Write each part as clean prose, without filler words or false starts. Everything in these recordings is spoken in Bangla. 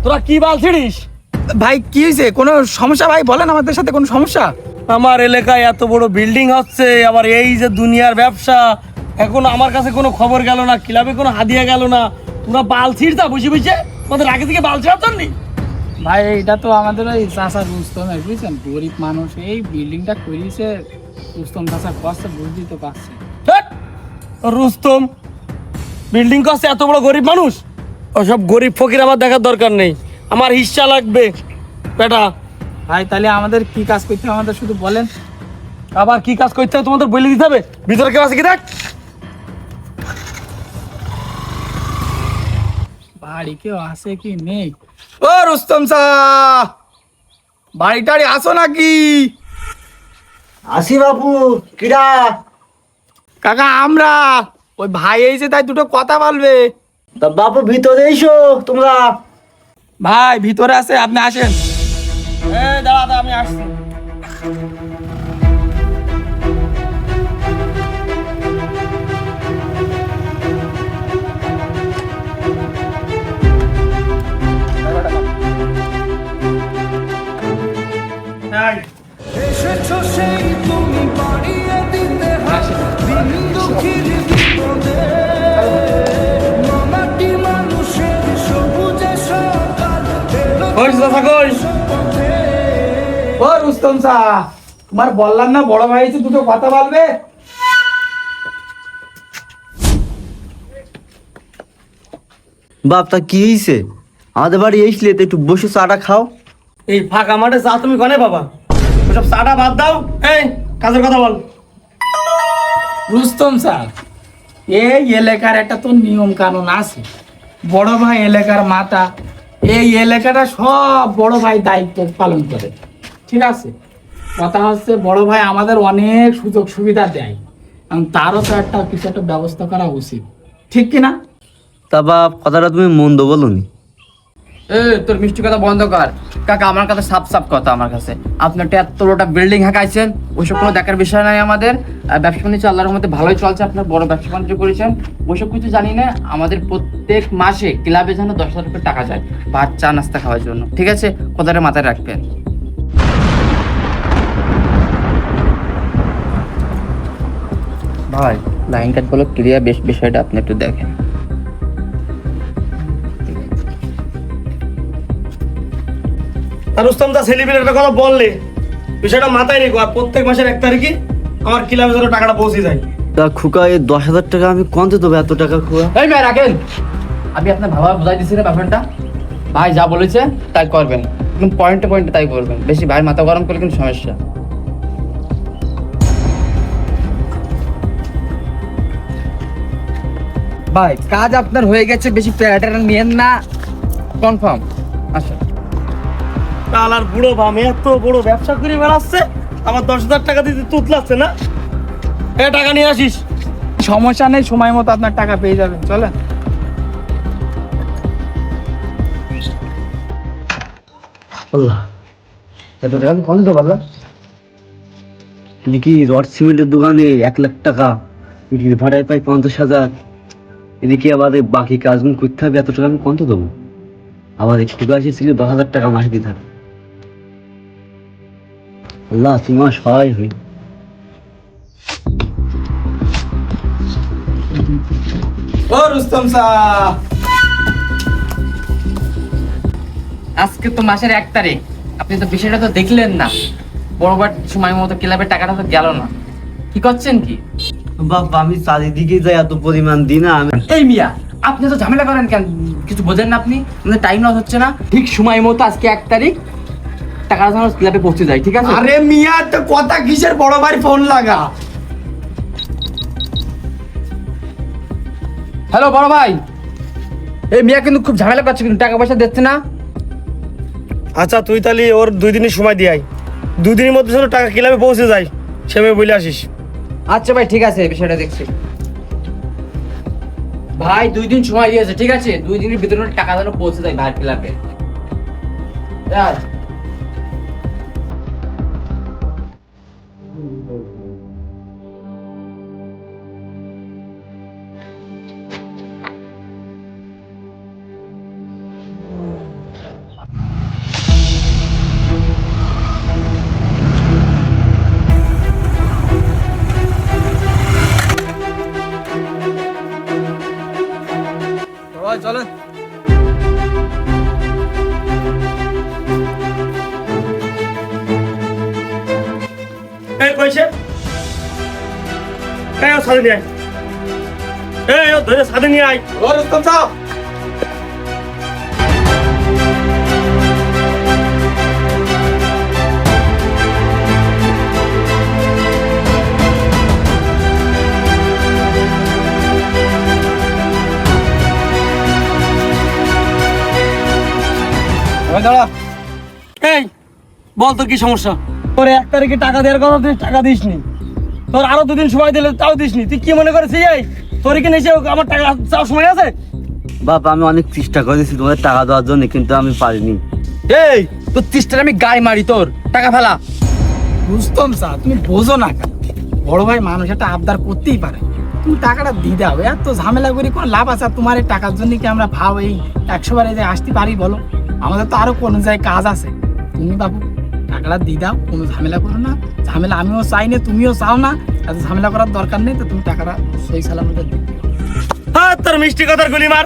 তোরা কি বলছিস? ভাই কি হয়েছে? কোনো সমস্যা ভাই বলেন, আমাদের সাথে কোনো সমস্যা? আমার এলাকায় এত বড় বিল্ডিং হচ্ছে, আবার এই যে দুনিয়ার ব্যবসা, এখন আমার কাছে কোনো খবর গেল না, ক্লাবে কোনো হাদিয়া গেল না। তোরা বালছিস তা বুঝে বুঝে, তোমাদের আগে থেকে বালছি হচ্ছেন নি? ভাই এটা তো আমাদের ওই চাষা রুস্তমের, বুঝছেন, গরিব মানুষ, এই বিল্ডিংটা করিয়েছে রুস্তম চাষা, কষ্ট বুঝতেই তো পারছে। ধ্যাৎ, রুস্তম বিল্ডিং করছে, এত বড় গরিব মানুষ? ওসব গরিব ফকির আমার দেখার দরকার নেই, আমার হিস্সা লাগবে বেটা। ভাই তাহলে আমাদের কি কাজ করতে হবে আমাদের শুধু বলেন। আবার কি কাজ করতে হবে তোমাদের বলে দিতে হবে? ভিতরে কেউ আছে কি দেখ। বাড়ি কেউ আছে কি নেই? ও রুস্তম চা, বাড়ি টাড়ি আসো নাকি? আসি বাবু। কিরা? কাকা আমরা, ওই ভাই এসে তাই দুটো কথা বলবে। তা বাবু ভিতরে এসো তোমরা। ভাই ভিতরে আছে, আপনি আসেন। দাঁড়া দাঁড়া, আমি আসছি। এসেছো সেই তুমি বাড়িয়ে দিতে হাত দিন দুঃখীর বিপদে মামাটি মানুষের সবুজে সকাল পথে। ও রুস্তম চা, তোমার বললাম না বড় ভাই এসে দুটো কথা বলবে। বাপ তা কি হয়েছে? আমাদের বাড়ি এসলে তো একটু বসে চাটা খাও। এই ফাঁকা মাঠে যা তুমি কনে বাবা, ওসব চাটা বাদ দাও, এই কাজের কথা বল। রুস্তম স্যার, এই এলাকার একটা তো নিয়ম কানুন আছে। বড় ভাই এলাকার মাতা, এই এলাকাটা সব বড় ভাই দায়িত্ব পালন করে, ঠিক আছে? কথা হচ্ছে বড় ভাই আমাদের অনেক সুযোগ সুবিধা দেয়, এবং তারও তো একটা কিছু একটা ব্যবস্থা করা উচিত, ঠিক কিনা? তা বাপ কথাটা তুমি মন্দ বলনি। তোর মিষ্টি কথা বন্ধ কর কাকা, আমার কাছে সাপ সাপ কথা। আমার কাছে আপনার এত বড়টা বিল্ডিং হাঁকাইছেন, ওইসব কোনো দেখার বিষয় নাই আমাদের। ব্যবসা বাণিজ্য আল্লাহর মধ্যে ভালোই চলছে, আপনার বড় ব্যবসা বাণিজ্য করেছেন, ওইসব কিছু জানি না। আমাদের প্রত্যেক মাসে ক্লাবে যেন 10,000 করে টাকা যায় ভাত চা নাস্তা খাওয়ার জন্য, ঠিক আছে? কথাটা মাথায় রাখবেন। ভাই লাইন কাট বলো ক্লিয়ার, বেশ বিষয়টা আপনি একটু দেখেন। আর রুস্তম দা সেলিব্রিটির একটা কথা বললে, বিষয়টা মাথায় রেখো, আর প্রত্যেক মাসের 1 তারিখে আমার ক্লাবে যেন টাকাটা পৌঁছে যায়। তা খুকা এই 10,000 টাকা আমি কোনতে দেবো? এত টাকা খুকা? এই ভাই রাখেন, আমি আপনার ভাবা বুঝাই দিচ্ছি না ব্যাপারটা। ভাই যা বলেছে তাই করবেন, একদম পয়েন্টে পয়েন্টে তাই করবেন। বেশি ভাই মাথা গরম করলে কিন্তু সমস্যা। ভাই কাজ আপনার হয়ে গেছে, বেশি প্যাটার্ন নিয়েন না, কনফার্ম। আচ্ছা আর বুড়ো ভাম এত বড় ব্যবসা করে বেড়াচ্ছে, আমার 10,000 টাকা দিতে তুতলাচ্ছে না। টাকা নিয়ে আসিস। সমস্যা নেই, সময় মতো আপনার টাকা পেয়ে যাবেন, চলেন। আল্লাহ, এত টাকা আমি কোনতে দেবো? আল্লাহ, এদিকে রড সিমেন্টের দোকানে 1 লাখ টাকা, এদিকে ভাড়ায় পাই 50,000, এদিকে আবার বাকি কাজগুলো করতে হবে, এত টাকা আমি কোনতে দেবো? আবার একটু গাছে ছিল 10,000 টাকা মাসে দিতে হবে। আল্লাহ তোমার সহায় হই। ও রুস্তম চা, আজকে তো মাসের 1 তারিখ, আপনি তো বিষয়টা তো দেখলেন না। বড়বার সময় মতো ক্লাবের টাকাটা তো গেল না, কি করছেন কি? বাবা আমি চারিদিকে যাই, এত পরিমাণ দিই না আমি। এই মিয়া, আপনি তো ঝামেলা করেন কেন? কিছু বোঝেন না আপনি? আমাদের টাইম লস হচ্ছে না? ঠিক সময় মতো আজকে 1 তারিখ টাকাটা যেন ক্লাবে পৌঁছে যায়, ঠিক আছে? আরে মিয়া তো কথা কিসের, বড় ভাই ফোন লাগা। হ্যালো বড় ভাই, এই মিয়া কিন্তু খুব ঝামেলা করছে, কিন্তু টাকা পয়সা দিচ্ছে না। আচ্ছা তুই তাহলে ওর 2 দিনের সময় দিয়ে আয়, 2 দিনের মধ্যে যেন টাকা ক্লাবে পৌঁছে যায় সেভাবে বলে আসিস। আচ্ছা ভাই ঠিক আছে, বিষয়টা দেখছি। ভাই 2 দিন সময় দিয়েছে, ঠিক আছে? 2 দিনের ভিতরে টাকা যেন পৌঁছে যায় ভাই ক্লাবে। চলেন। এই কইছে এই ও সাথে নিয়ে আয় এই ও ধরে সাথে নিয়ে আয় ও রুস্তম সাহেব দাঁড়া। এই বল তোর কি সমস্যা? তোর 1 তারিখে টাকা দেওয়ার কথা, তুই টাকা দিসনি। তোর আরো 2 দিন সময় দিলে তাও দিসনি। তুই কি মনে করেছিস এই তোর কি নিচে আমার টাকা চাওয়ার সময় আছে? বাপ আমি অনেক চেষ্টা করেছি তোমাদের টাকা দেওয়ার জন্য, কিন্তু আমি পারিনি। এই তোর 30টার আমি গাড়ি মারি, তোর টাকা ফেলা। রুস্তম সাহেব তুমি বোঝো না কেন? বড় ভাই মানুষ একটা আবদার করতেই পারে, তুমি টাকাটা দিয়ে দাও। এত ঝামেলা করে কোনো লাভ আছে? আর তোমার এই টাকার জন্য কি আমরা ভাও এই 100 বারে যে আসতে পারি বলো? আমাদের তো আরো কোনো জায়গায় কাজ আছে। তুমি বাবু টাকাটা দিয়ে দাও, কোনো ঝামেলা করো না। ঝামেলা আমিও চাই না, তুমিও চাও না, এত ঝামেলা করার দরকার নেই। তো তুমি টাকাটা সই সালামতে দিয়ে দিও। হ্যাঁ তোর মিষ্টি কথার গুলি মার।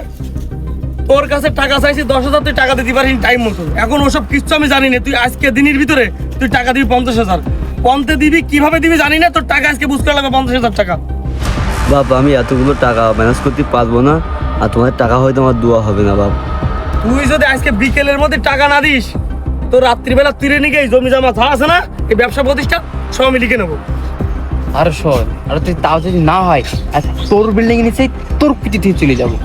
তোর কাছে টাকা চাইছি 10,000, তুই টাকা দিতে পারিস টাইম মতো। এখন ওসব কিচ্ছু আমি জানি না। তুই আজকে দিনের ভিতরে তুই টাকা দিবি 50,000। কমতে দিবি কিভাবে দিবি জানি না। তোর টাকা আজকে বুঝতে লাগবে 50,000 টাকা। বাপ আমি এতগুলো টাকা ম্যানেজ করতে পারবো না, আর তোমাদের টাকা হয়তো আমার দোয়া হবে না বাপ। তুই যদি আজকে বিকেলের মধ্যে টাকা না দিস, তো রাত্রিবেলা তীরে নিয়ে এই জমি জমা যা আছে না, এই ব্যবসা প্রতিষ্ঠান সব আমি লিখে নেবো। আর শোন, আর তুই তাও যদি না হয়, আর তোর বিল্ডিং নিচে তোর পিটিতে চলে যাবো।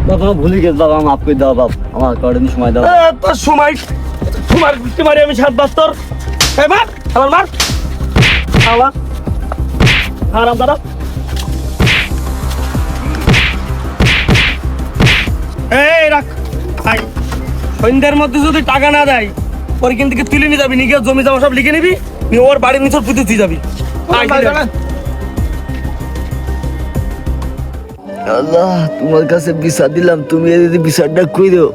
বাপ আমার ভুলে গেছে বাবা, মাফ করে দাও বাপ, আমার কদিন সময় দাও। তোর সময় তোমার বুঝতে পারি আমি 7 তোর মার আমার মার আমার আরাম দাদা। এই রাখ আই সন্ধ্যার মধ্যে যদি টাকা না দেয়, ওর কিন্তু থেকে তুলে নিয়ে যাবি, নিয়ে জমি জমা সব লিখে নিবি, নিয়ে ওর বাড়ির নিচে পুঁতে দিয়ে যাবি। আল্লাহ তোমার কাছে বিচার দিলাম, তুমি যদি বিচারটা করে দাও।